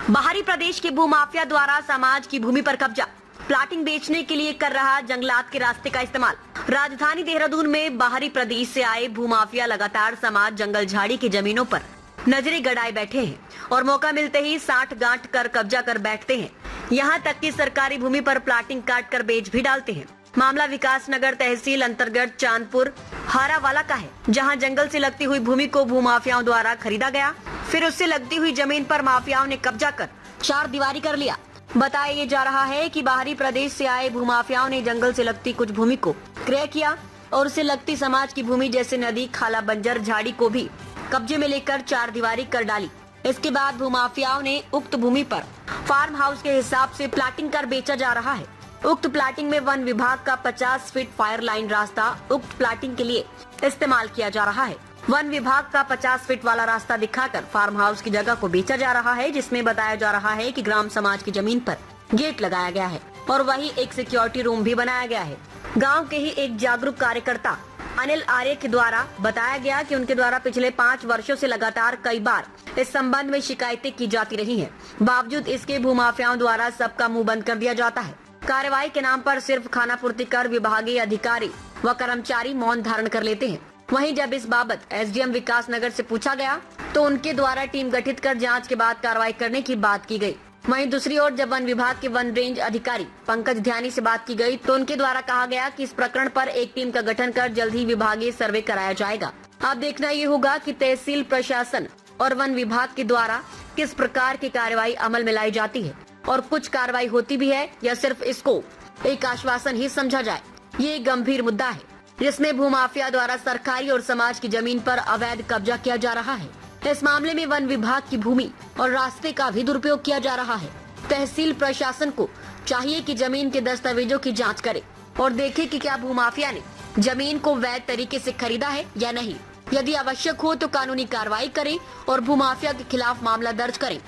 बाहरी प्रदेश के भूमाफिया द्वारा समाज की भूमि पर कब्जा, प्लाटिंग बेचने के लिए कर रहा जंगलात के रास्ते का इस्तेमाल। राजधानी देहरादून में बाहरी प्रदेश से आए भूमाफिया लगातार समाज जंगल झाड़ी की जमीनों पर नजरें गड़ाए बैठे हैं और मौका मिलते ही साठ गांठ कर कब्जा कर बैठते हैं। यहाँ तक कि सरकारी भूमि पर प्लाटिंग काट कर बेच भी डालते हैं। मामला विकास नगर तहसील अंतर्गत चांदपुर हारावाला का है, जहां जंगल से लगती हुई भूमि को भूमाफियाओं द्वारा खरीदा गया, फिर उससे लगती हुई जमीन पर माफियाओं ने कब्जा कर चार दीवारी कर लिया। बताया जा रहा है कि बाहरी प्रदेश से आए भूमाफियाओं ने जंगल से लगती कुछ भूमि को क्रय किया और उससे लगती समाज की भूमि जैसे नदी, खाला, बंजर, झाड़ी को भी कब्जे में लेकर चार दीवारी कर डाली। इसके बाद भूमाफियाओं ने उक्त भूमि पर फार्म हाउस के हिसाब से प्लाटिंग कर बेचा जा रहा है। उक्त प्लाटिंग में वन विभाग का 50 फीट फायर लाइन रास्ता उक्त प्लाटिंग के लिए इस्तेमाल किया जा रहा है। वन विभाग का 50 फीट वाला रास्ता दिखाकर फार्म हाउस की जगह को बेचा जा रहा है, जिसमें बताया जा रहा है कि ग्राम समाज की जमीन पर गेट लगाया गया है और वही एक सिक्योरिटी रूम भी बनाया गया है। गाँव के ही एक जागरूक कार्यकर्ता अनिल आर्य के द्वारा बताया गया कि उनके द्वारा पिछले 5 वर्षों से लगातार कई बार इस संबंध में शिकायतें की जाती रही हैं। बावजूद इसके भूमाफियाओं द्वारा सबका मुंह बंद कर दिया जाता है। कार्रवाई के नाम पर सिर्फ खानापूर्ति कर विभागीय अधिकारी व कर्मचारी मौन धारण कर लेते हैं। वहीं जब इस बाबत एसडीएम विकास नगर से पूछा गया तो उनके द्वारा टीम गठित कर जांच के बाद कार्रवाई करने की बात की गई। वहीं दूसरी ओर जब वन विभाग के वन रेंज अधिकारी पंकज ध्यानी से बात की गई तो उनके द्वारा कहा गया कि इस प्रकरण पर एक टीम का गठन कर जल्द ही विभागीय सर्वे कराया जाएगा। अब देखना ये होगा कि तहसील प्रशासन और वन विभाग के द्वारा किस प्रकार की कार्रवाई अमल में लाई जाती है और कुछ कार्रवाई होती भी है या सिर्फ इसको एक आश्वासन ही समझा जाए। ये एक गंभीर मुद्दा है जिसमें भूमाफिया द्वारा सरकारी और समाज की जमीन पर अवैध कब्जा किया जा रहा है। इस मामले में वन विभाग की भूमि और रास्ते का भी दुरुपयोग किया जा रहा है। तहसील प्रशासन को चाहिए कि जमीन के दस्तावेजों की जांच करे और देखे कि क्या भूमाफिया ने जमीन को वैध तरीके से खरीदा है या नहीं। यदि आवश्यक हो तो कानूनी कार्रवाई करें और भूमाफिया के खिलाफ मामला दर्ज करें।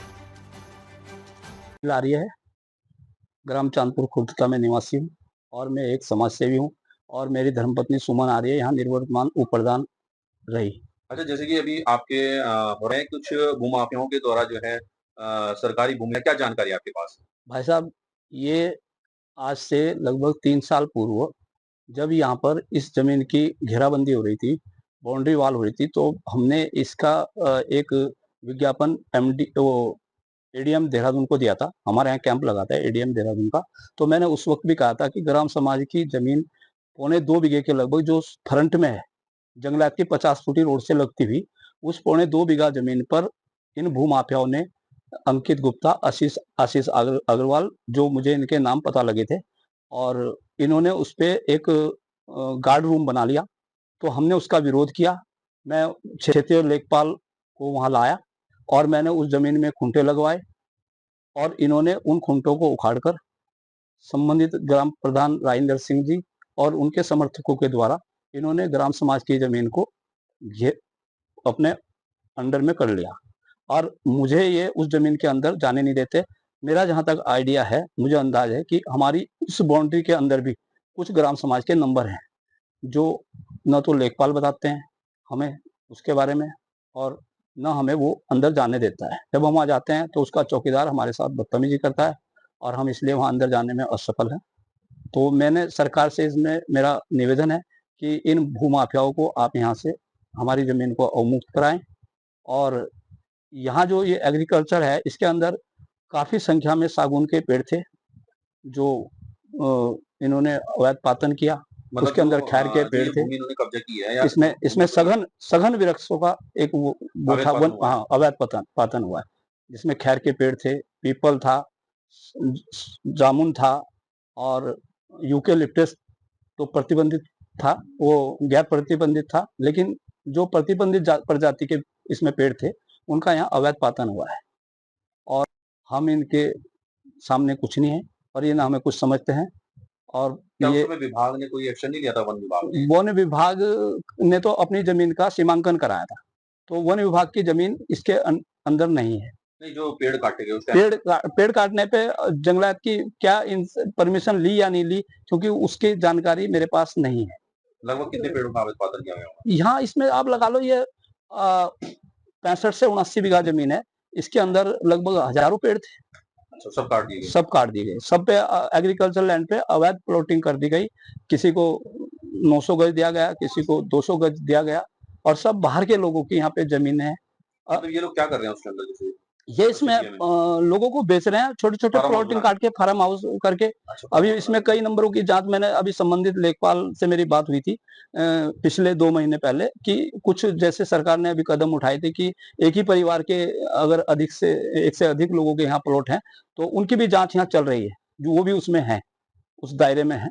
आर्य है, ग्राम चांदपुर खुर्द में निवासी हूँ और मैं एक समाज सेवी हूँ और मेरी धर्मपत्नी सुमन आर्य यहाँ निर्वर्तमान उप प्रधान रही। अच्छा, जैसे कि अभी आपके हो रहे हैं कुछ भूमाफियाओं के द्वारा जो है सरकारी भूमि, क्या जानकारी है आपके पास? भाई साहब, ये आज से लगभग 3 साल पूर्व जब यहाँ पर इस जमीन की घेराबंदी हो रही थी, बाउंड्री वॉल हो रही थी, तो हमने इसका एक विज्ञापन एडीएम देहरादून को दिया था। हमारे यहाँ कैंप लगा था एडीएम देहरादून का। तो मैंने उस वक्त भी कहा था कि ग्राम समाज की जमीन 2.25 बीघे के लगभग जो फ्रंट में है, जंगलात की 50 फुटी रोड से लगती हुई, उस 2.25 बीघा जमीन पर इन भूमाफियाओं ने अंकित गुप्ता, आशीष अग्रवाल, जो मुझे इनके नाम पता लगे थे, और इन्होंने उस पे एक गार्ड रूम बना लिया। तो हमने उसका विरोध किया। मैं क्षेत्रीय लेखपाल को वहां लाया और मैंने उस जमीन में खूंटे लगवाए और इन्होंने उन खूंटों को उखाड़कर संबंधित ग्राम प्रधान राजेंद्र सिंह जी और उनके समर्थकों के द्वारा इन्होंने ग्राम समाज की जमीन को अपने अंडर में कर लिया और मुझे ये उस जमीन के अंदर जाने नहीं देते। मेरा जहां तक आइडिया है, मुझे अंदाज है कि हमारी उस बाउंड्री के अंदर भी कुछ ग्राम समाज के नंबर हैं जो न तो लेखपाल बताते हैं हमें उसके बारे में और न हमें वो अंदर जाने देता है। जब हम वहाँ जाते हैं तो उसका चौकीदार हमारे साथ बदतमीजी करता है और हम इसलिए वहाँ अंदर जाने में असफल हैं। तो मैंने सरकार से इसमें मेरा निवेदन है कि इन भूमाफियाओं को आप यहाँ से हमारी जमीन को अवमुक्त कराएं और यहाँ जो ये एग्रीकल्चर है इसके अंदर काफी संख्या में सागौन के पेड़ थे जो इन्होंने अवैध पातन किया। मतलब उसके अंदर खैर के पेड़ थे। इन्होंने कब्जा किया है या इसमें सघन वृक्षों का एक वो था, अवैध पातन हुआ है, जिसमें खैर के पेड़ थे, पीपल था, जामुन था और यूकेलिप्टस तो प्रतिबंधित था, वो गैर प्रतिबंधित था, लेकिन जो प्रतिबंधित प्रजाति के इसमें पेड़ थे उनका यहाँ अवैध पातन हुआ है और हम इनके सामने कुछ नहीं है और ये ना हमें कुछ समझते हैं। और ये विभाग ने कोई एक्शन नहीं लिया था? वन विभाग ने तो अपनी जमीन का सीमांकन कराया था, तो वन विभाग की जमीन इसके अंदर नहीं है। नहीं, जो पेड़ काटे गए पेड़ काटने पे जंगलात की क्या परमिशन ली या नहीं ली, क्योंकि उसकी जानकारी मेरे पास नहीं है। लगभग कितने पेड़ों का अवैध पातन किया गया? यहाँ इसमें आप लगा लो ये 65 से 79 बीघा जमीन है, इसके अंदर लगभग हजारों पेड़ थे, अच्छा, सब काट दिए गए। सब काट दिए गए। सब पे एग्रीकल्चर लैंड पे अवैध प्लॉटिंग कर दी गई। किसी को 900 गज दिया गया, किसी को 200 गज दिया गया, और सब बाहर के लोगों की यहाँ पे जमीन है। मतलब ये लोग क्या कर रहे हैं उसके अंदर, जैसे ये इसमें एरिया में? लोगों को बेच रहे हैं, छोटे छोटे फार्म हाउस प्लॉटिंग बना काट के, फार्म हाउस करके। अच्छा, अभी फार्म इसमें हाउस कई नंबरों की जांच, मैंने अभी संबंधित लेखपाल से मेरी बात हुई थी पिछले 2 महीने पहले, कि कुछ जैसे सरकार ने अभी कदम उठाए थे कि एक ही परिवार के अगर एक से अधिक लोगों के यहाँ प्लॉट हैं तो उनकी भी जांच यहाँ चल रही है, जो वो भी उसमें है, उस दायरे में है।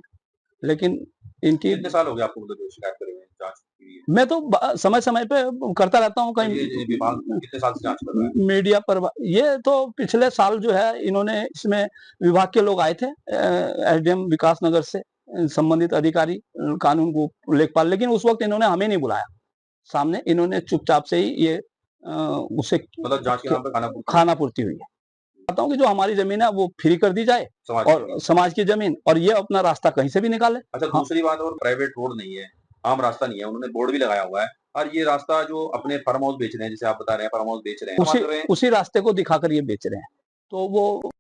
लेकिन इनकी कितने साल हो गए आपको मतलब शिकायत करे हुए जांच की हुई है? मैं तो समय समय पे करता रहता हूँ तो ये विभाग कहीं कितने साल से जांच कर रहा है? मीडिया पर। ये तो पिछले साल जो है इन्होंने इसमें विभाग के लोग आए थे, एसडीएम विकास नगर से संबंधित अधिकारी, कानून को लेखपाल, लेकिन उस वक्त इन्होंने हमें नहीं बुलाया सामने। इन्होंने चुपचाप से ही ये उसे मतलब जांच के नाम पे खाना पूर्ति हुई है। चाहता हूँ कि जो हमारी जमीन है वो फ्री कर दी जाए, समाज की और जमीन। समाज की जमीन, और ये अपना रास्ता कहीं से भी निकाले। अच्छा, हाँ, दूसरी बात, और प्राइवेट रोड नहीं है, आम रास्ता नहीं है, उन्होंने बोर्ड भी लगाया हुआ है, और ये रास्ता जो अपने फार्म हाउस बेच रहे हैं, जैसे आप बता रहे हैं फार्म हाउस बेच रहे हैं, उसी कर रहे हैं। उसी रास्ते को दिखाकर ये बेच रहे हैं। तो वो